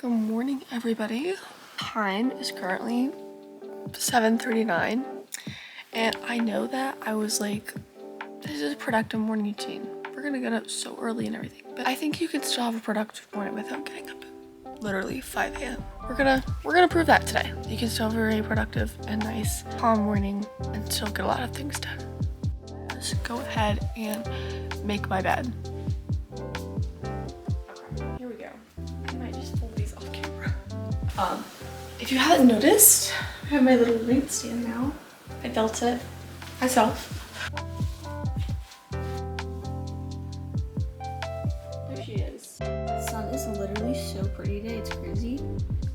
Good morning, everybody. Time is currently 7:39, and I know that I was like, this is a productive morning routine. We're gonna get up so early and everything, but I think you can still have a productive morning without getting up at literally 5 a.m. We're gonna prove that today. You can still have a very productive and nice, calm morning and still get a lot of things done. Let's go ahead and make my bed. Okay, here we go. I might just fold these off camera. If you haven't noticed, I have my little nightstand now. I built it myself. There she is. The sun is literally so pretty today, it's crazy.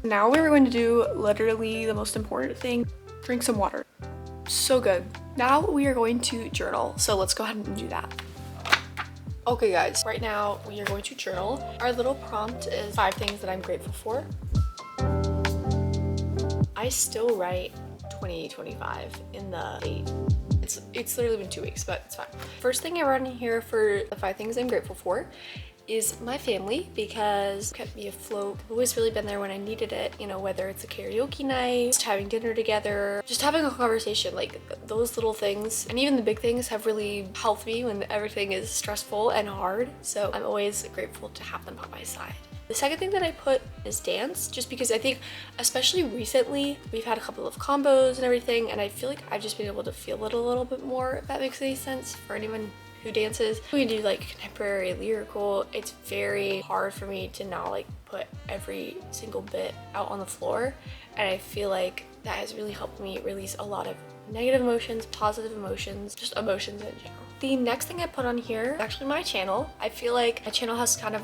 Now we're going to do literally the most important thing, drink some water. So good. Now we are going to journal, so let's go ahead and do that. Okay guys, right now we are going to journal. Our little prompt is 5 things that I'm grateful for. I still write 2025 in the date. It's literally been 2 weeks, but it's fine. First thing I wrote in here for the 5 things I'm grateful for is my family, because it kept me afloat. I've always really been there when I needed it, you know, whether it's a karaoke night, just having dinner together, just having a conversation, like those little things and even the big things have really helped me when everything is stressful and hard. So I'm always grateful to have them by my side. The second thing that I put is dance, just because I think, especially recently, we've had a couple of combos and everything, and I feel like I've just been able to feel it a little bit more, if that makes any sense for anyone who dances. We do like contemporary, lyrical. It's very hard for me to now like put every single bit out on the floor, and I feel like that has really helped me release a lot of negative emotions, positive emotions, just emotions in general. The next thing I put on here is actually my channel. I feel like my channel has kind of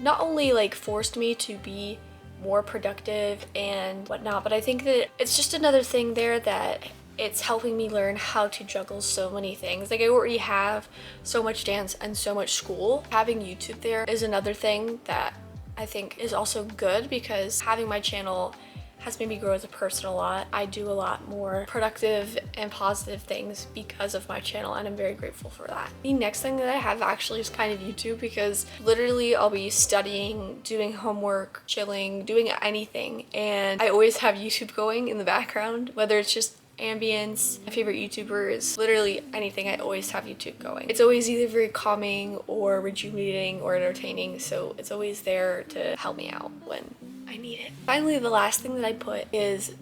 not only like forced me to be more productive and whatnot, but I think that it's just another thing there that it's helping me learn how to juggle so many things. Like I already have so much dance and so much school. Having YouTube there is another thing that I think is also good, because having my channel has made me grow as a person a lot. I do a lot more productive and positive things because of my channel, and I'm very grateful for that. The next thing that I have actually is kind of YouTube, because literally I'll be studying, doing homework, chilling, doing anything, and I always have YouTube going in the background, whether it's just ambience, my favorite YouTubers, literally anything, I always have YouTube going. It's always either very calming or rejuvenating or entertaining, so it's always there to help me out when I need it. Finally, the last thing that I put is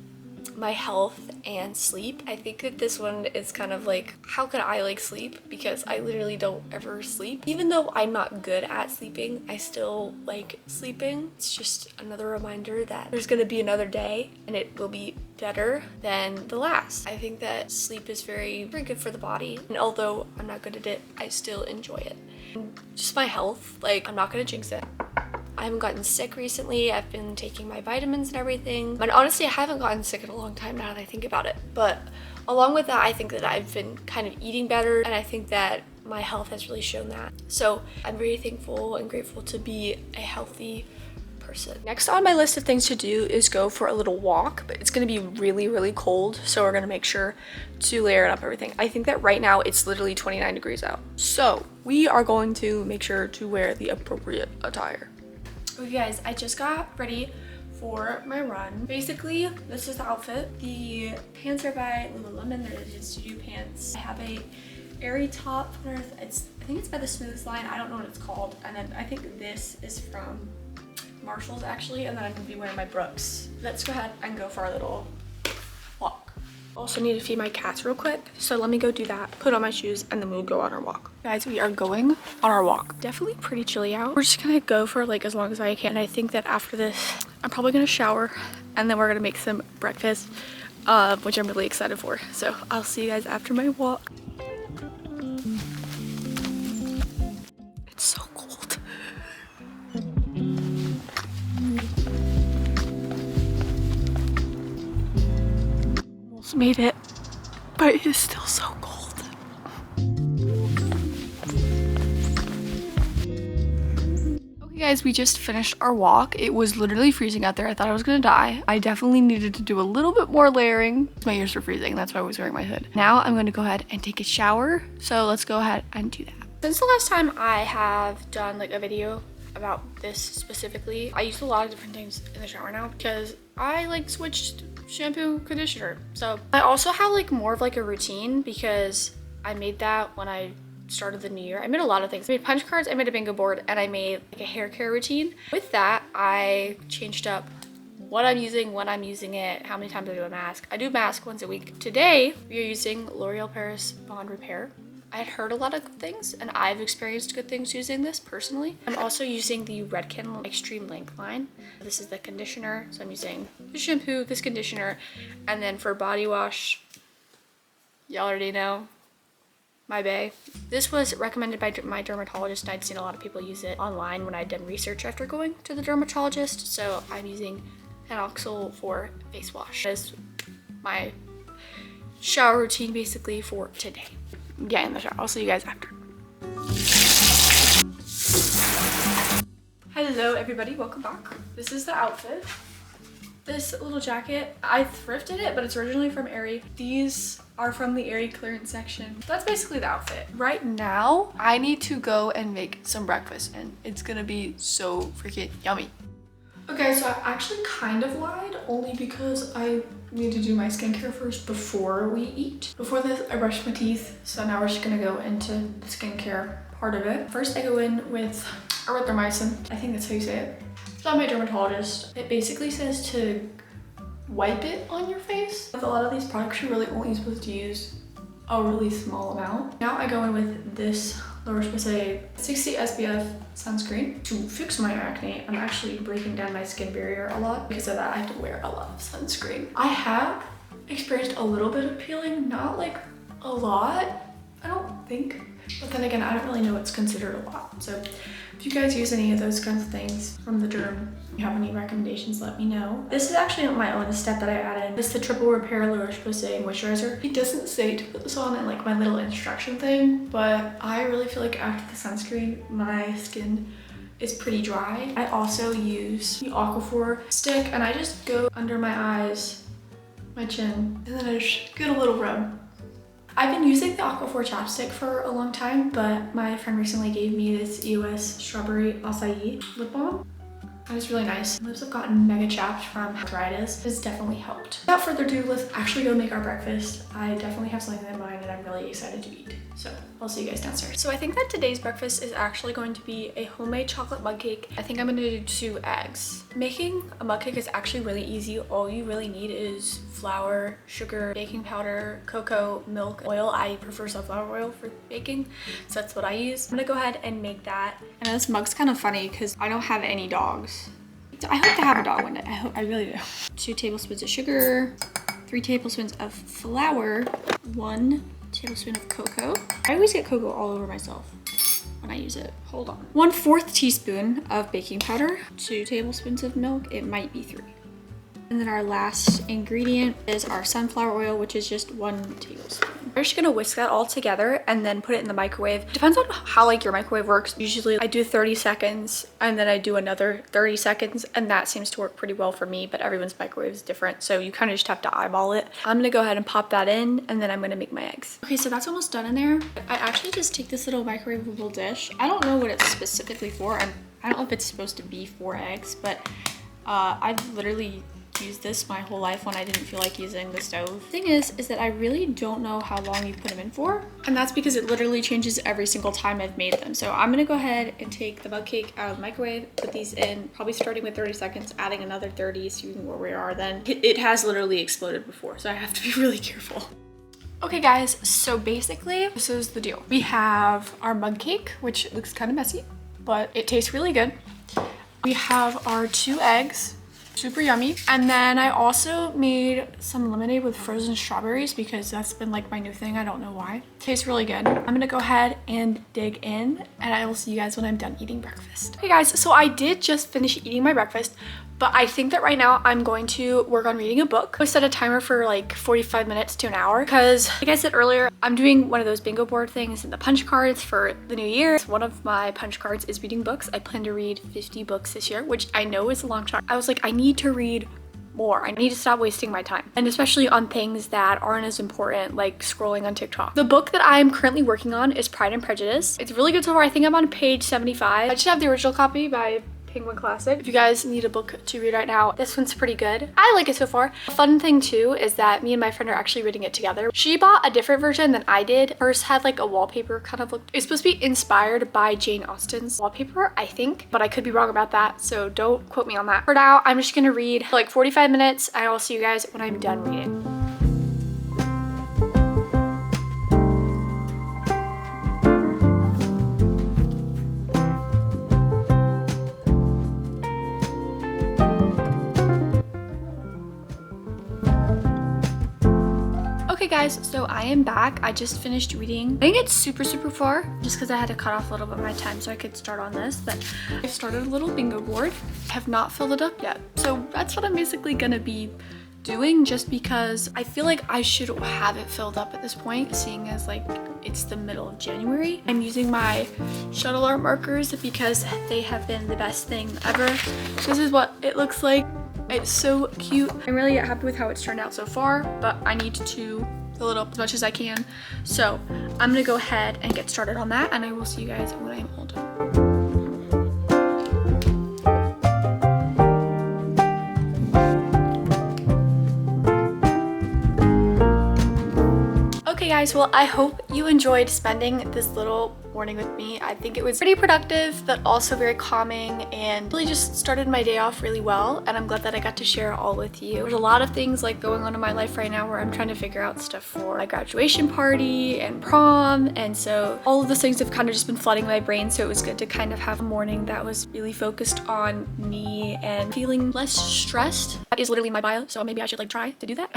my health and sleep. I think that this one is kind of like, how could I like sleep? Because I literally don't ever sleep. Even though I'm not good at sleeping, I still like sleeping. It's just another reminder that there's gonna be another day and it will be better than the last. I think that sleep is very, very good for the body. And although I'm not good at it, I still enjoy it. And just my health, like, I'm not gonna jinx it. I haven't gotten sick recently. I've been taking my vitamins and everything. And honestly, I haven't gotten sick in a long time now that I think about it. But along with that, I think that I've been kind of eating better, and I think that my health has really shown that. So I'm very thankful and grateful to be a healthy person. Next on my list of things to do is go for a little walk, but it's gonna be really, really cold. So we're gonna make sure to layer up everything. I think that right now it's literally 29 degrees out. So we are going to make sure to wear the appropriate attire. Okay guys, I just got ready for my run. Basically, this is the outfit. The pants are by Lululemon. They're the studio pants. I have a airy top. I think it's by the Smooth line. I don't know what it's called. And then I think this is from Marshalls actually. And then I'm gonna be wearing my Brooks. Let's go ahead and go for our little walk. Also need to feed my cats real quick, so let me go do that, put on my shoes, and then we'll go on our walk. Guys, we are going on our walk. Definitely pretty chilly out. We're just gonna go for like as long as I can. And I think that after this, I'm probably gonna shower, and then we're gonna make some breakfast, which I'm really excited for. So I'll see you guys after my walk. It's so cold. Made it, but it is still so cold. Okay guys, we just finished our walk. It was literally freezing out there. I thought I was gonna die. I definitely needed to do a little bit more layering. My ears were freezing, that's why I was wearing my hood. Now I'm gonna go ahead and take a shower, so let's go ahead and do that. Since the last time I have done like a video about this specifically. I use a lot of different things in the shower now because I like switched shampoo, conditioner. So I also have like more of like a routine because I made that when I started the new year. I made a lot of things. I made punch cards, I made a bingo board, and I made like a hair care routine. With that, I changed up what I'm using, when I'm using it, how many times I do a mask. I do mask once a week. Today, we are using L'Oreal Paris Bond Repair. I had heard a lot of good things and I've experienced good things using this personally. I'm also using the Redken Extreme Length line. This is the conditioner. So I'm using the shampoo, this conditioner, and then for body wash, y'all already know, my bae. This was recommended by my dermatologist and I'd seen a lot of people use it online when I'd done research after going to the dermatologist. So I'm using Panoxyl for face wash. That is my shower routine basically for today. Get in the shower. I'll see you guys after. Hello everybody, welcome back. This is the outfit. This little jacket, I thrifted it, but it's originally from Aerie. These are from the Aerie clearance section. That's basically the outfit. Right now, I need to go and make some breakfast and it's gonna be so freaking yummy. Okay, so I actually kind of lied only because I need to do my skincare first before we eat. Before this, I brushed my teeth, so now we're just gonna go into the skincare part of it. First, I go in with erythromycin. I think that's how you say it. It's by my dermatologist. It basically says to wipe it on your face. With a lot of these products, you're really only supposed to use a really small amount. Now I go in with this La Roche-Posay 60 SPF sunscreen to fix my acne. I'm actually breaking down my skin barrier a lot. Because of that, I have to wear a lot of sunscreen. I have experienced a little bit of peeling, not like a lot, I don't think. But then again, I don't really know what's considered a lot. So if you guys use any of those kinds of things from the derm, if you have any recommendations, let me know. This is actually my own step that I added. This is the Triple Repair La Roche-Posay moisturizer. It doesn't say to put this on in like my little instruction thing, but I really feel like after the sunscreen, my skin is pretty dry. I also use the Aquaphor stick and I just go under my eyes, my chin, and then I just get a little rub. I've been using the Aquaphor chapstick for a long time, but my friend recently gave me this EOS Strawberry Acai lip balm. And it's really nice. My lips have gotten mega chapped from arthritis. It's definitely helped. Without further ado, let's actually go make our breakfast. I definitely have something in mind and I'm really excited to eat. So I'll see you guys downstairs. So I think that today's breakfast is actually going to be a homemade chocolate mug cake. I think I'm gonna do 2 eggs. Making a mug cake is actually really easy. All you really need is flour, sugar, baking powder, cocoa, milk, oil. I prefer sunflower oil for baking, so that's what I use. I'm gonna go ahead and make that. And this mug's kind of funny because I don't have any dogs. I hope to have a dog one day. I really do. 2 tablespoons of sugar, 3 tablespoons of flour, 1 tablespoon of cocoa. I always get cocoa all over myself when I use it. Hold on. 1/4 teaspoon of baking powder, 2 tablespoons of milk. It might be 3. And then our last ingredient is our sunflower oil, which is just 1 tablespoon. We're just gonna whisk that all together and then put it in the microwave. Depends on how like your microwave works. Usually I do 30 seconds and then I do another 30 seconds and that seems to work pretty well for me, but everyone's microwave is different. So you kind of just have to eyeball it. I'm gonna go ahead and pop that in and then I'm gonna make my eggs. Okay, so that's almost done in there. I actually just take this little microwavable dish. I don't know what it's specifically for. I don't know if it's supposed to be 4 eggs, but I've literally used this my whole life when I didn't feel like using the stove. The thing is that I really don't know how long you put them in for, and that's because it literally changes every single time I've made them. So I'm gonna go ahead and take the mug cake out of the microwave, put these in, probably starting with 30 seconds, adding another 30, seeing where we are then. It has literally exploded before, so I have to be really careful. Okay guys, so basically this is the deal. We have our mug cake, which looks kind of messy, but it tastes really good. We have our 2 eggs, super yummy. And then I also made some lemonade with frozen strawberries because that's been like my new thing. I don't know why. Tastes really good. I'm gonna go ahead and dig in and I will see you guys when I'm done eating breakfast. Okay guys, so I did just finish eating my breakfast, but I think that right now I'm going to work on reading a book. I set a timer for like 45 minutes to an hour because like I said earlier, I'm doing one of those bingo board things and the punch cards for the new year. One of my punch cards is reading books. I plan to read 50 books this year, which I know is a long shot. I was like, I need to read more. I need to stop wasting my time, and especially on things that aren't as important, like scrolling on TikTok. The book that I am currently working on is Pride and Prejudice. It's really good so far. I think I'm on page 75. I just have the original copy by Penguin Classic. If you guys need a book to read right now, this one's pretty good. I like it so far. A fun thing too is that me and my friend are actually reading it together. She bought a different version than I did. Hers had like a wallpaper kind of look. It's supposed to be inspired by Jane Austen's wallpaper, I think, but I could be wrong about that, so don't quote me on that. For now, I'm just gonna read for like 45 minutes, and I'll see you guys when I'm done reading. Okay guys, so I am back. I just finished reading. I think it's super far just because I had to cut off a little bit of my time so I could start on this, but I started a little bingo board. I have not filled it up yet, so that's what I'm basically gonna be doing, just because I feel like I should have it filled up at this point, seeing as like it's the middle of January. I'm using my shuttle art markers because they have been the best thing ever. This is what it looks like. It's so cute. I'm really happy with how it's turned out so far, but I need to fill it up as much as I can. So I'm gonna go ahead and get started on that, and I will see you guys when I'm all done. Okay guys, well, I hope you enjoyed spending this little morning with me. I think it was pretty productive, but also very calming, and really just started my day off really well, and I'm glad that I got to share it all with you. There's a lot of things like going on in my life right now where I'm trying to figure out stuff for my graduation party and prom, and so all of those things have kind of just been flooding my brain, so it was good to kind of have a morning that was really focused on me and feeling less stressed. That is literally my bio, so maybe I should like try to do that.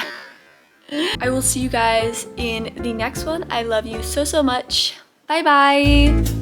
I will see you guys in the next one. I love you so much. Bye bye.